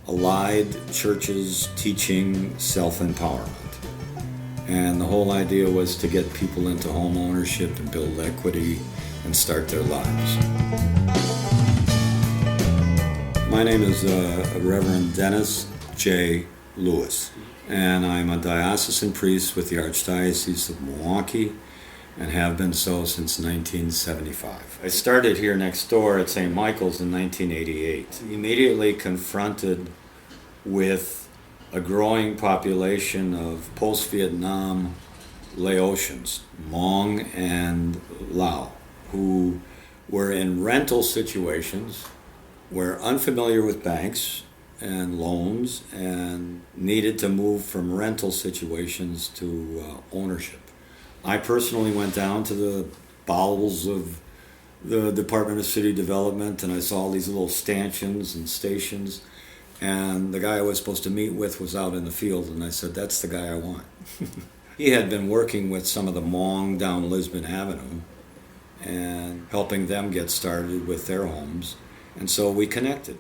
allied churches teaching self-empowerment. And the whole idea was to get people into home ownership and build equity and start their lives. My name is Reverend Dennis J. Lewis, and I'm a diocesan priest with the Archdiocese of Milwaukee and have been so since 1975. I started here next door at St. Michael's in 1988. Immediately confronted with a growing population of post-Vietnam Laotians, Hmong and Lao, who were in rental situations, were unfamiliar with banks and loans, and needed to move from rental situations to ownership. I personally went down to the bowels of the Department of City Development, and I saw all these little stanchions and stations, and the guy I was supposed to meet with was out in the field, and I said, that's the guy I want. He had been working with some of the Hmong down Lisbon Avenue and helping them get started with their homes, and so we connected.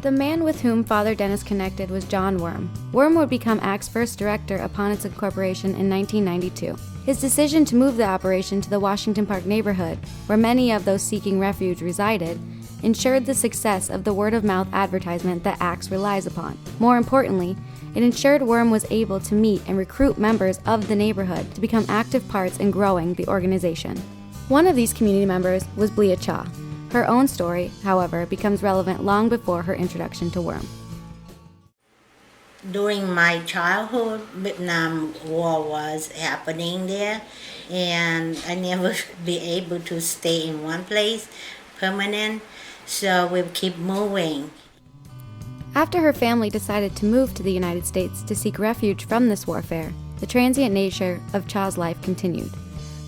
The man with whom Father Dennis connected was John Worm. Worm would become ACT's first director upon its incorporation in 1992. His decision to move the operation to the Washington Park neighborhood, where many of those seeking refuge resided, ensured the success of the word-of-mouth advertisement that ACT relies upon. More importantly, it ensured Worm was able to meet and recruit members of the neighborhood to become active parts in growing the organization. One of these community members was Blia Cha. Her own story, however, becomes relevant long before her introduction to Worm. During my childhood, Vietnam War was happening there, and I never be able to stay in one place permanent, so we keep moving. After her family decided to move to the United States to seek refuge from this warfare, the transient nature of Cha's life continued.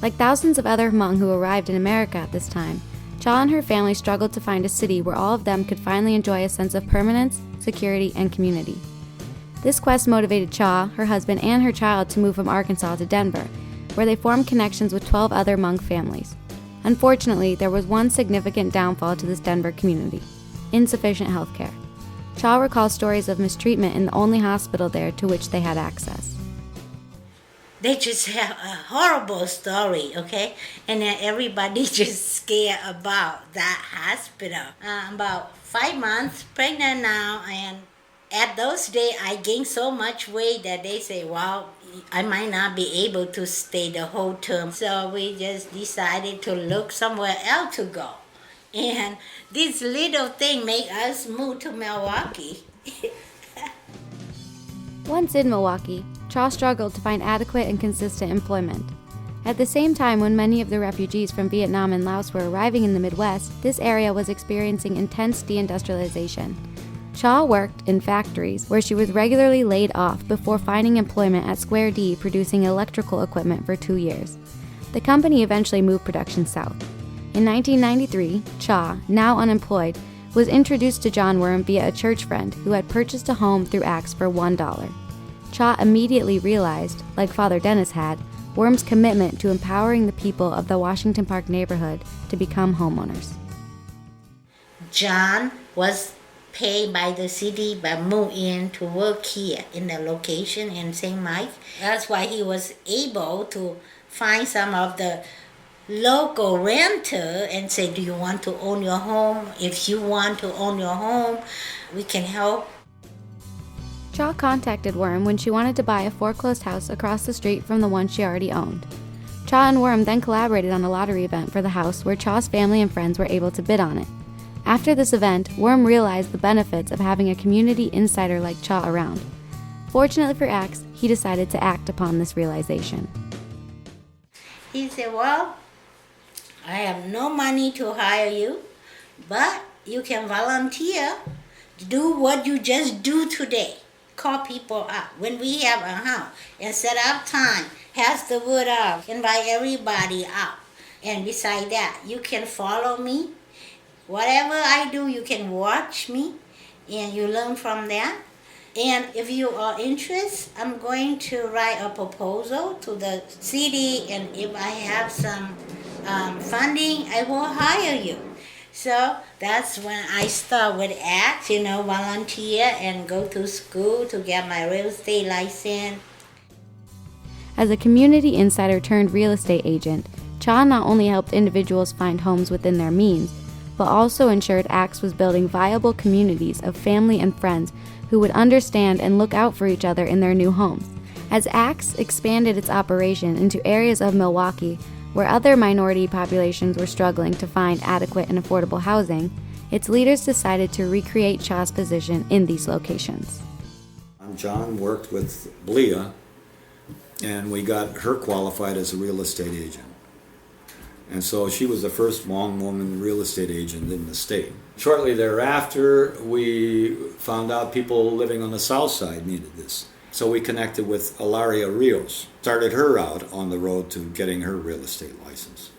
Like thousands of other Hmong who arrived in America at this time, Cha and her family struggled to find a city where all of them could finally enjoy a sense of permanence, security, and community. This quest motivated Cha, her husband, and her child to move from Arkansas to Denver, where they formed connections with 12 other Hmong families. Unfortunately, there was one significant downfall to this Denver community: insufficient health care. Cha recalls stories of mistreatment in the only hospital there to which they had access. They just have a horrible story, okay? And then everybody just scared about that hospital. About 5 months pregnant now, and at those days I gained so much weight that they say, wow, I might not be able to stay the whole term. So we just decided to look somewhere else to go. And this little thing made us move to Milwaukee. Once in Milwaukee, Cha struggled to find adequate and consistent employment. At the same time, when many of the refugees from Vietnam and Laos were arriving in the Midwest, this area was experiencing intense deindustrialization. Cha worked in factories where she was regularly laid off before finding employment at Square D producing electrical equipment for 2 years. The company eventually moved production south. In 1993, Cha, now unemployed, was introduced to John Worm via a church friend who had purchased a home through ACTS for $1. Cha immediately realized, like Father Dennis had, Worm's commitment to empowering the people of the Washington Park neighborhood to become homeowners. John was paid by the city but moved in to work here in the location in St. Mike. That's why he was able to find some of the local renter and say, do you want to own your home? If you want to own your home, we can help. Cha contacted Worm when she wanted to buy a foreclosed house across the street from the one she already owned. Cha and Worm then collaborated on a lottery event for the house where Cha's family and friends were able to bid on it. After this event, Worm realized the benefits of having a community insider like Cha around. Fortunately for ACTS, he decided to act upon this realization. He said, well, I have no money to hire you, but you can volunteer to do what you just do today. Call people up when we have a house and set up time, pass the word out, invite everybody out. And beside that, you can follow me. Whatever I do, you can watch me and you learn from that. And if you are interested, I'm going to write a proposal to the city, and if I have some funding, I will hire you. So that's when I start with ACT, volunteer and go to school to get my real estate license. As a community insider turned real estate agent, Cha not only helped individuals find homes within their means, but also ensured ACTS was building viable communities of family and friends who would understand and look out for each other in their new homes. As ACTS expanded its operation into areas of Milwaukee where other minority populations were struggling to find adequate and affordable housing, its leaders decided to recreate Cha's position in these locations. John worked with Leah, and we got her qualified as a real estate agent. And so she was the first Hmong woman real estate agent in the state. Shortly thereafter, we found out people living on the south side needed this. So we connected with Ilaria Rios, started her out on the road to getting her real estate license.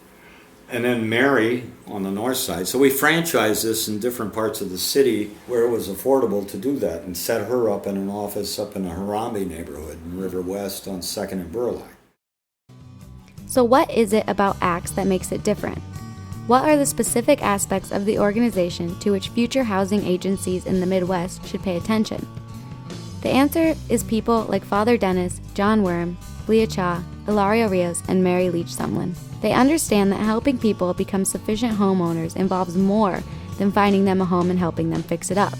And then Mary on the north side. So we franchised this in different parts of the city where it was affordable to do that, and set her up in an office up in the Harambe neighborhood in River West on 2nd and Burleigh. So what is it about ACTS that makes it different? What are the specific aspects of the organization to which future housing agencies in the Midwest should pay attention? The answer is people like Father Dennis, John Worm, Leah Cha, Ilaria Rios, and Mary Leach Sumlin. They understand that helping people become sufficient homeowners involves more than finding them a home and helping them fix it up.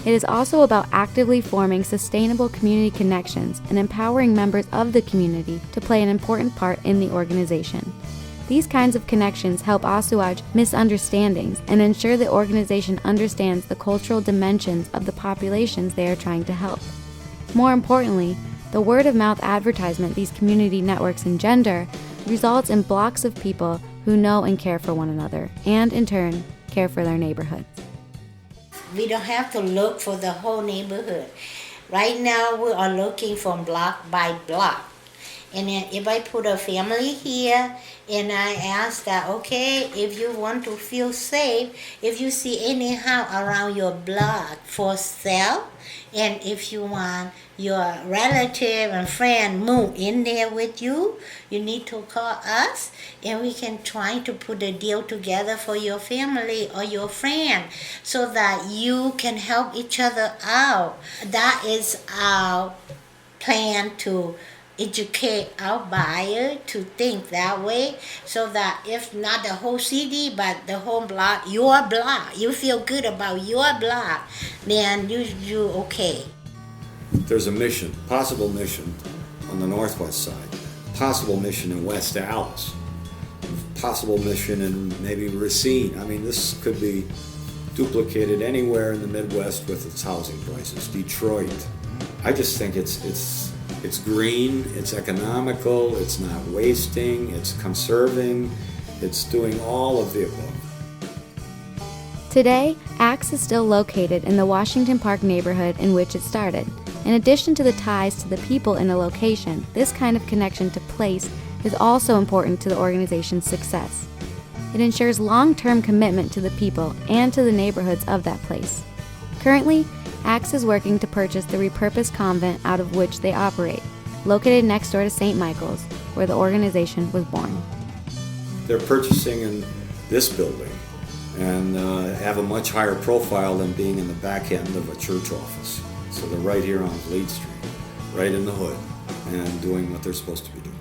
It is also about actively forming sustainable community connections and empowering members of the community to play an important part in the organization. These kinds of connections help assuage misunderstandings and ensure the organization understands the cultural dimensions of the populations they are trying to help. More importantly, the word-of-mouth advertisement these community networks engender results in blocks of people who know and care for one another, and in turn, care for their neighborhoods. We don't have to look for the whole neighborhood. Right now, we are looking from block by block. And then if I put a family here, and I ask that, okay, if you want to feel safe, if you see any house around your block for sale, and if you want your relative and friend move in there with you, you need to call us, and we can try to put a deal together for your family or your friend so that you can help each other out. That is our plan, to educate our buyer to think that way, so that if not the whole city but the whole block, your block, you feel good about your block, then you okay. There's a mission, possible mission on the northwest side, possible mission in West Dallas, possible mission in maybe Racine. I mean, this could be duplicated anywhere in the Midwest with its housing prices. Detroit. I just think it's green, it's economical, it's not wasting, it's conserving, it's doing all of the above. Today, ACTS is still located in the Washington Park neighborhood in which it started. In addition to the ties to the people in a location, this kind of connection to place is also important to the organization's success. It ensures long-term commitment to the people and to the neighborhoods of that place. Currently, ACTS is working to purchase the repurposed convent out of which they operate, located next door to St. Michael's, where the organization was born. They're purchasing in this building and have a much higher profile than being in the back end of a church office. So they're right here on Fleet Street, right in the hood, and doing what they're supposed to be doing.